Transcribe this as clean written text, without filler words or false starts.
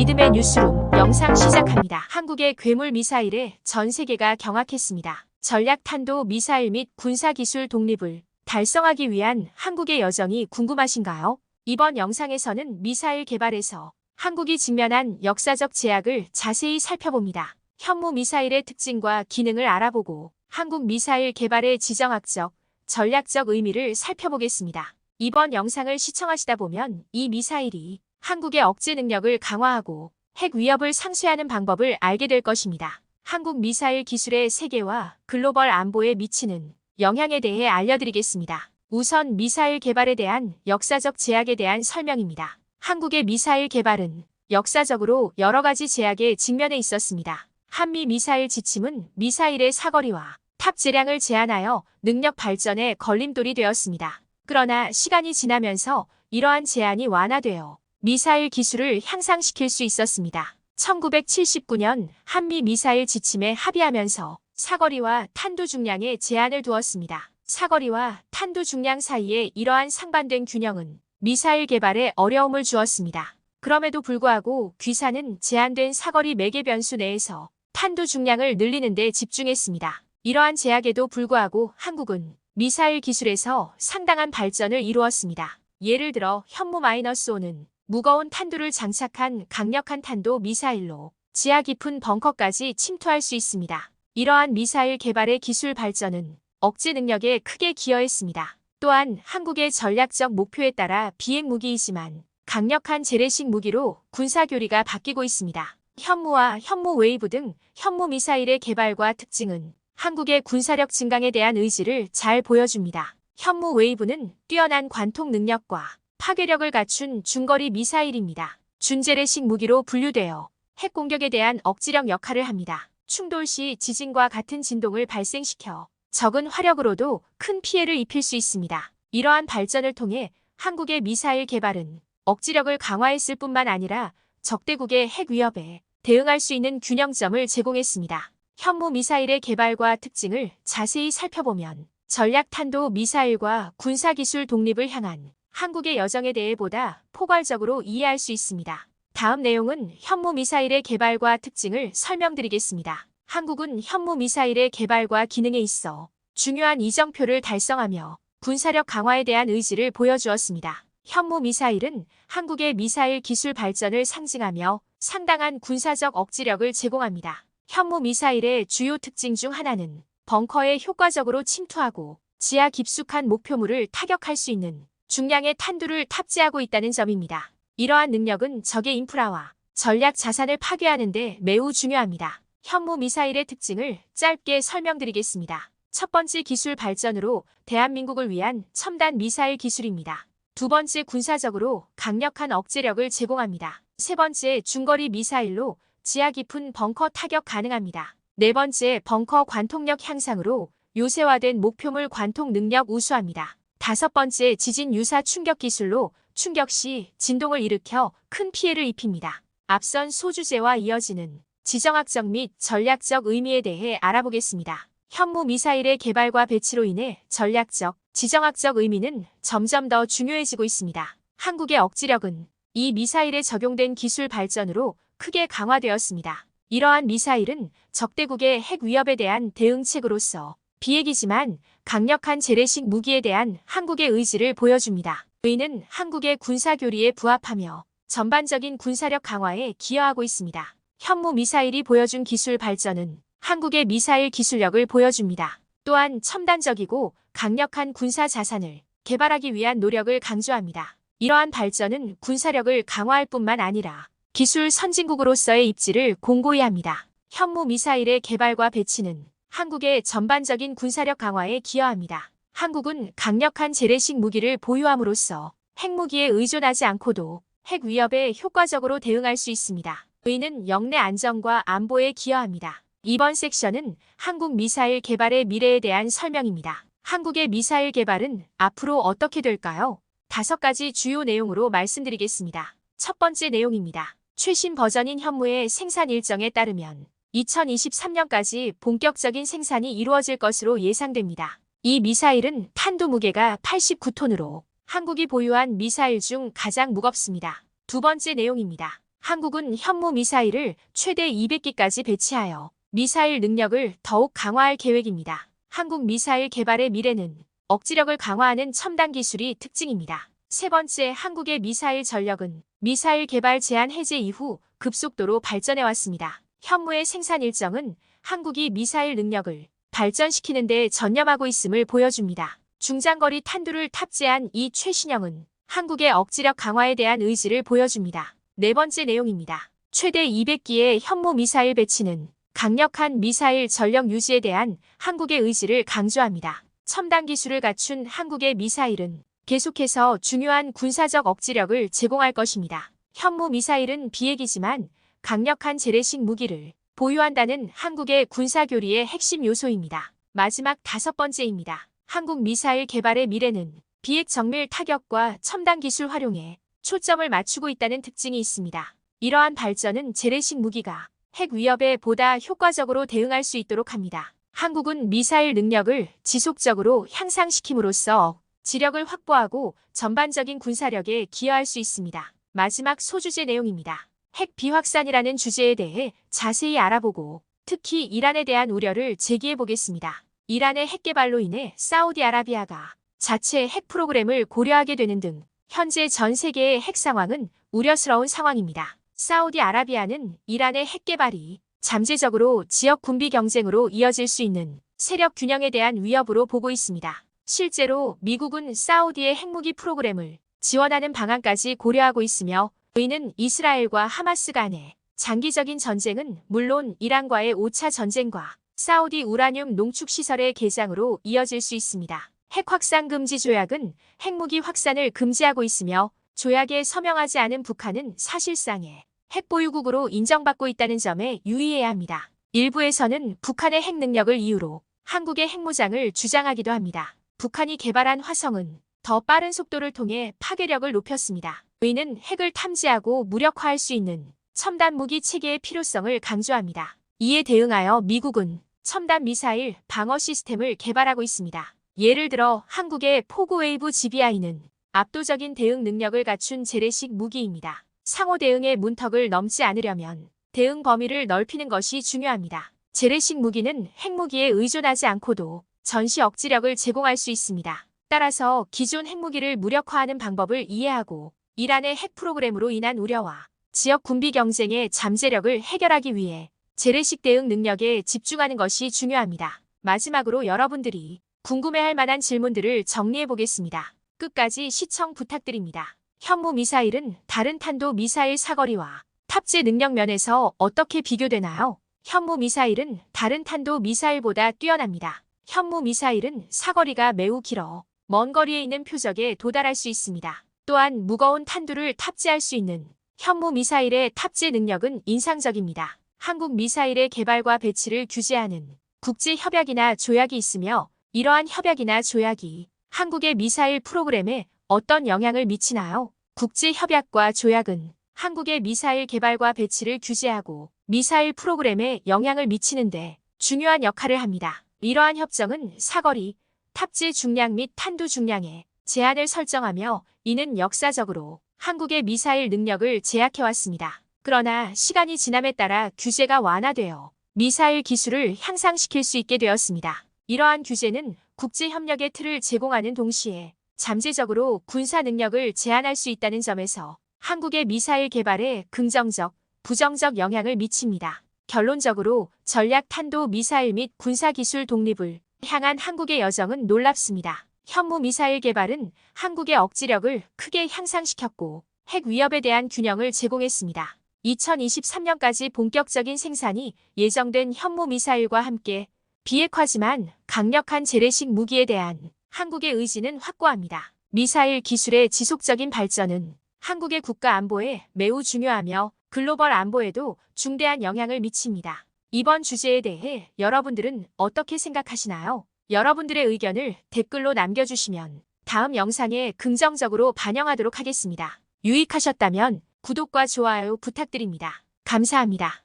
믿음의 뉴스룸 영상 시작합니다. 한국의 괴물 미사일에 전 세계가 경악했습니다. 전략탄도 미사일 및 군사기술 독립을 달성하기 위한 한국의 여정이 궁금하신가요? 이번 영상에서는 미사일 개발에서 한국이 직면한 역사적 제약을 자세히 살펴봅니다. 현무 미사일의 특징과 기능을 알아보고 한국 미사일 개발의 지정학적, 전략적 의미를 살펴보겠습니다. 이번 영상을 시청하시다 보면 이 미사일이 한국의 억제 능력을 강화하고 핵 위협을 상쇄하는 방법을 알게 될 것입니다. 한국 미사일 기술의 세계와 글로벌 안보에 미치는 영향에 대해 알려드리겠습니다. 우선 미사일 개발에 대한 역사적 제약에 대한 설명입니다. 한국의 미사일 개발은 역사적으로 여러 가지 제약에 직면해 있었습니다. 한미 미사일 지침은 미사일의 사거리와 탑 재량을 제한하여 능력 발전에 걸림돌이 되었습니다. 그러나 시간이 지나면서 이러한 제한이 완화되어 미사일 기술을 향상시킬 수 있었습니다. 1979년 한미 미사일 지침에 합의하면서 사거리와 탄두 중량에 제한을 두었습니다. 사거리와 탄두 중량 사이에 이러한 상반된 균형은 미사일 개발에 어려움을 주었습니다. 그럼에도 불구하고 귀사는 제한된 사거리 매개 변수 내에서 탄두 중량을 늘리는 데 집중했습니다. 이러한 제약에도 불구하고 한국은 미사일 기술에서 상당한 발전을 이루었습니다. 예를 들어 현무-5는 무거운 탄두를 장착한 강력한 탄도 미사일로 지하 깊은 벙커까지 침투할 수 있습니다. 이러한 미사일 개발의 기술 발전은 억제 능력에 크게 기여했습니다. 또한 한국의 전략적 목표에 따라 비행 무기이지만 강력한 재래식 무기로 군사교리가 바뀌고 있습니다. 현무와 현무 웨이브 등 현무 미사일의 개발과 특징은 한국의 군사력 증강에 대한 의지를 잘 보여줍니다. 현무 웨이브는 뛰어난 관통 능력과 파괴력을 갖춘 중거리 미사일입니다. 준재래식 무기로 분류되어 핵 공격에 대한 억지력 역할을 합니다. 충돌 시 지진과 같은 진동을 발생시켜 적은 화력으로도 큰 피해를 입힐 수 있습니다. 이러한 발전을 통해 한국의 미사일 개발은 억지력을 강화했을 뿐만 아니라 적대국의 핵 위협에 대응할 수 있는 균형점을 제공했습니다. 현무 미사일의 개발과 특징을 자세히 살펴보면 전략탄도 미사일과 군사기술 독립을 향한 한국의 여정에 대해 보다 포괄적으로 이해할 수 있습니다. 다음 내용은 현무 미사일의 개발과 특징을 설명드리겠습니다. 한국은 현무 미사일의 개발과 기능에 있어 중요한 이정표를 달성하며 군사력 강화에 대한 의지를 보여주었습니다. 현무 미사일은 한국의 미사일 기술 발전을 상징하며 상당한 군사적 억지력을 제공합니다. 현무 미사일의 주요 특징 중 하나는 벙커에 효과적으로 침투하고 지하 깊숙한 목표물을 타격할 수 있는 중량의 탄두를 탑재하고 있다는 점입니다. 이러한 능력은 적의 인프라와 전략 자산을 파괴하는 데 매우 중요합니다. 현무 미사일의 특징을 짧게 설명드리겠습니다. 첫 번째 기술 발전으로 대한민국을 위한 첨단 미사일 기술입니다. 두 번째 군사적으로 강력한 억제력을 제공합니다. 세 번째 중거리 미사일로 지하 깊은 벙커 타격 가능합니다. 네 번째 벙커 관통력 향상으로 요새화된 목표물 관통 능력 우수합니다. 다섯 번째 지진 유사 충격 기술로 충격 시 진동을 일으켜 큰 피해를 입힙니다. 앞선 소주제와 이어지는 지정학적 및 전략적 의미에 대해 알아보겠습니다. 현무 미사일의 개발과 배치로 인해 전략적, 지정학적 의미는 점점 더 중요해지고 있습니다. 한국의 억지력은 이 미사일에 적용된 기술 발전으로 크게 강화되었습니다. 이러한 미사일은 적대국의 핵 위협에 대한 대응책으로서 비핵이지만 강력한 재래식 무기에 대한 한국의 의지를 보여줍니다. 이는 한국의 군사교리에 부합하며 전반적인 군사력 강화에 기여하고 있습니다. 현무 미사일이 보여준 기술 발전은 한국의 미사일 기술력을 보여줍니다. 또한 첨단적이고 강력한 군사 자산을 개발하기 위한 노력을 강조합니다. 이러한 발전은 군사력을 강화할 뿐만 아니라 기술 선진국으로서의 입지를 공고히 합니다. 현무 미사일의 개발과 배치는 한국의 전반적인 군사력 강화에 기여합니다. 한국은 강력한 재래식 무기를 보유함으로써 핵무기에 의존하지 않고도 핵 위협에 효과적으로 대응할 수 있습니다. 이는 영내 안정과 안보에 기여합니다. 이번 섹션은 한국 미사일 개발의 미래에 대한 설명입니다. 한국의 미사일 개발은 앞으로 어떻게 될까요? 5가지 주요 내용으로 말씀드리겠습니다. 첫 번째 내용입니다. 최신 버전인 현무의 생산 일정에 따르면 2023년까지 본격적인 생산이 이루어질 것으로 예상됩니다. 이 미사일은 탄두 무게가 89톤으로 한국이 보유한 미사일 중 가장 무겁습니다. 두 번째 내용입니다. 한국은 현무 미사일을 최대 200기까지 배치하여 미사일 능력을 더욱 강화할 계획입니다. 한국 미사일 개발의 미래는 억지력을 강화하는 첨단 기술이 특징입니다. 세 번째, 한국의 미사일 전력은 미사일 개발 제한 해제 이후 급속도로 발전해 왔습니다. 현무의 생산 일정은 한국이 미사일 능력을 발전시키는 데 전념하고 있음을 보여줍니다. 중장거리 탄두를 탑재한 이 최신형은 한국의 억지력 강화에 대한 의지를 보여줍니다. 네 번째 내용입니다. 최대 200기의 현무 미사일 배치는 강력한 미사일 전력 유지에 대한 한국의 의지를 강조합니다. 첨단 기술을 갖춘 한국의 미사일은 계속해서 중요한 군사적 억지력을 제공할 것입니다. 현무 미사일은 비핵이지만 강력한 재래식 무기를 보유한다는 한국의 군사교리의 핵심 요소입니다. 마지막 다섯 번째입니다. 한국 미사일 개발의 미래는 비핵 정밀 타격과 첨단 기술 활용에 초점을 맞추고 있다는 특징이 있습니다. 이러한 발전은 재래식 무기가 핵 위협에 보다 효과적으로 대응할 수 있도록 합니다. 한국은 미사일 능력을 지속적으로 향상시킴으로써 지력을 확보하고 전반적인 군사력에 기여할 수 있습니다. 마지막 소주제 내용입니다. 핵 비확산이라는 주제에 대해 자세히 알아보고 특히 이란에 대한 우려를 제기해 보겠습니다. 이란의 핵 개발로 인해 사우디아라비아가 자체 핵 프로그램을 고려하게 되는 등 현재 전 세계의 핵 상황은 우려스러운 상황입니다. 사우디아라비아는 이란의 핵 개발이 잠재적으로 지역 군비 경쟁으로 이어질 수 있는 세력 균형에 대한 위협으로 보고 있습니다. 실제로 미국은 사우디의 핵무기 프로그램을 지원하는 방안까지 고려하고 있으며 이는 이스라엘과 하마스 간의 장기적인 전쟁은 물론 이란과의 5차 전쟁과 사우디 우라늄 농축 시설의 개장으로 이어질 수 있습니다. 핵 확산 금지 조약은 핵무기 확산을 금지하고 있으며 조약에 서명하지 않은 북한은 사실상의 핵 보유국으로 인정받고 있다는 점에 유의해야 합니다. 일부에서는 북한의 핵 능력을 이유로 한국의 핵무장을 주장하기도 합니다. 북한이 개발한 화성은 더 빠른 속도를 통해 파괴력을 높였습니다. 이는 핵을 탐지하고 무력화할 수 있는 첨단 무기 체계의 필요성을 강조합니다. 이에 대응하여 미국은 첨단 미사일 방어 시스템을 개발하고 있습니다. 예를 들어 한국의 포그웨이브 GBI는 압도적인 대응 능력을 갖춘 재래식 무기입니다. 상호 대응의 문턱을 넘지 않으려면 대응 범위를 넓히는 것이 중요합니다. 재래식 무기는 핵무기에 의존하지 않고도 전시 억지력을 제공할 수 있습니다. 따라서 기존 핵무기를 무력화하는 방법을 이해하고 이란의 핵 프로그램으로 인한 우려와 지역 군비 경쟁의 잠재력을 해결하기 위해 재래식 대응 능력에 집중하는 것이 중요합니다. 마지막으로 여러분들이 궁금해할 만한 질문들을 정리해 보겠습니다. 끝까지 시청 부탁드립니다. 현무 미사일은 다른 탄도 미사일 사거리와 탑재 능력 면에서 어떻게 비교되나요? 현무 미사일은 다른 탄도 미사일보다 뛰어납니다. 현무 미사일은 사거리가 매우 길어 먼 거리에 있는 표적에 도달할 수 있습니다. 또한 무거운 탄두를 탑재할 수 있는 현무 미사일의 탑재 능력은 인상적입니다. 한국 미사일의 개발과 배치를 규제하는 국제 협약이나 조약이 있으며 이러한 협약이나 조약이 한국의 미사일 프로그램에 어떤 영향을 미치나요? 국제 협약과 조약은 한국의 미사일 개발과 배치를 규제하고 미사일 프로그램에 영향을 미치는데 중요한 역할을 합니다. 이러한 협정은 사거리, 탑재 중량 및 탄두 중량에 제한을 설정하며 이는 역사적으로 한국의 미사일 능력을 제약해왔습니다. 그러나 시간이 지남에 따라 규제가 완화되어 미사일 기술을 향상시킬 수 있게 되었습니다. 이러한 규제는 국제협력의 틀을 제공하는 동시에 잠재적으로 군사 능력을 제한할 수 있다는 점에서 한국의 미사일 개발에 긍정적, 부정적 영향을 미칩니다. 결론적으로 전략 탄도 미사일 및 군사기술 독립을 향한 한국의 여정은 놀랍습니다. 현무 미사일 개발은 한국의 억지력을 크게 향상시켰고 핵 위협에 대한 균형을 제공했습니다. 2023년까지 본격적인 생산이 예정된 현무 미사일과 함께 비핵화지만 강력한 재래식 무기에 대한 한국의 의지는 확고합니다. 미사일 기술의 지속적인 발전은 한국의 국가 안보에 매우 중요하며 글로벌 안보에도 중대한 영향을 미칩니다. 이번 주제에 대해 여러분들은 어떻게 생각하시나요? 여러분들의 의견을 댓글로 남겨주시면 다음 영상에 긍정적으로 반영하도록 하겠습니다. 유익하셨다면 구독과 좋아요 부탁드립니다. 감사합니다.